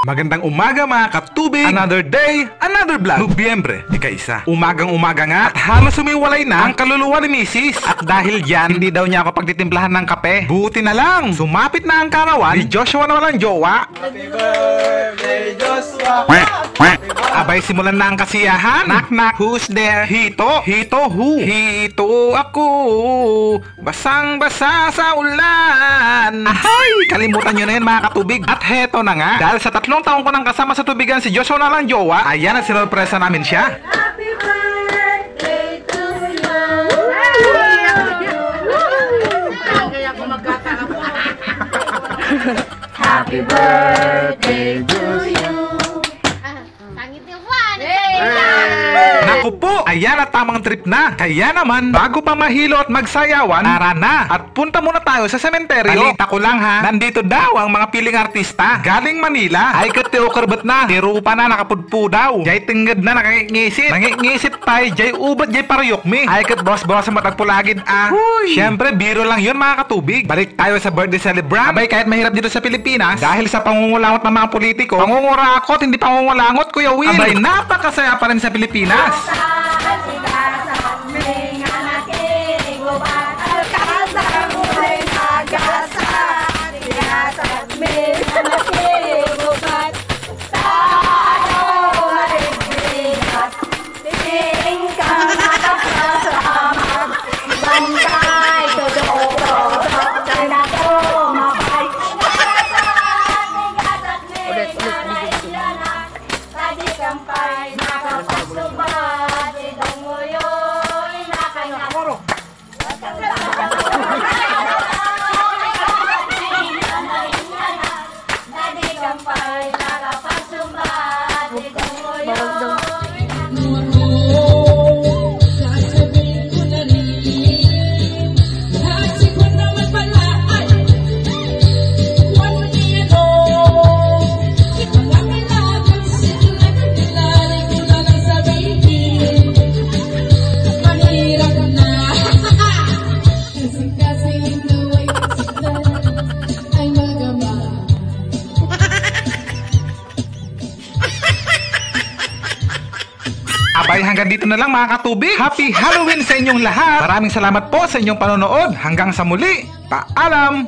Magandang umaga mga katubig. Another day, another vlog. Nobyembre, ika-1. Umagang-umaga nga at halos sumiwalay na ang kaluluwa ni Mrs. At dahil dyan, hindi daw niya ako pagtitimplahan ng kape. Buti na lang, sumapit na ang karawan ni Joshua na walang jowa. Happy birthday, Joshua! Abay, simulan na ang kasiyahan. Knock knock, who's there? Hito, Hito who? Hito ako, basang-basa sa ulan. Ahay, kalimutan nyo na yun mga katubig. At heto na nga, dahil sa 3 taong ko nang kasama sa tubigan si Joshua na lang jowa, ayan at sinurpresa namin siya. Happy birthday to you! Kaya ako magkakaapo. Happy birthday to you! Sangit yung one! Naku po, ayan at tamang trip na. Kaya naman, bago pa mahilo at magsayawan, tara na at punta muna tayo sa sementeryo. Balita ko lang ha, nandito daw ang mga piling artista galing Manila. Ay kateo karbat na, tiro pa na nakapudpo daw. Jay tinggad na nakangisip. Nangingisip tayo, jay ubat, jay parayok mi. Ay kat boss sa matagpulagid ah. Siyempre, biro lang yun mga katubig. Balik tayo sa birthday celebrant. Abay, kahit mahirap dito sa Pilipinas, dahil sa pangungulangot ng mga politiko, pangungurakot, hindi pangungulangot, Kuya Will. Abay, napakasaya pa rin sa Pilipinas. Abay, hanggang dito na lang mga katubig. Happy Halloween sa inyong lahat. Maraming salamat po sa inyong panonood. Hanggang sa muli. Paalam!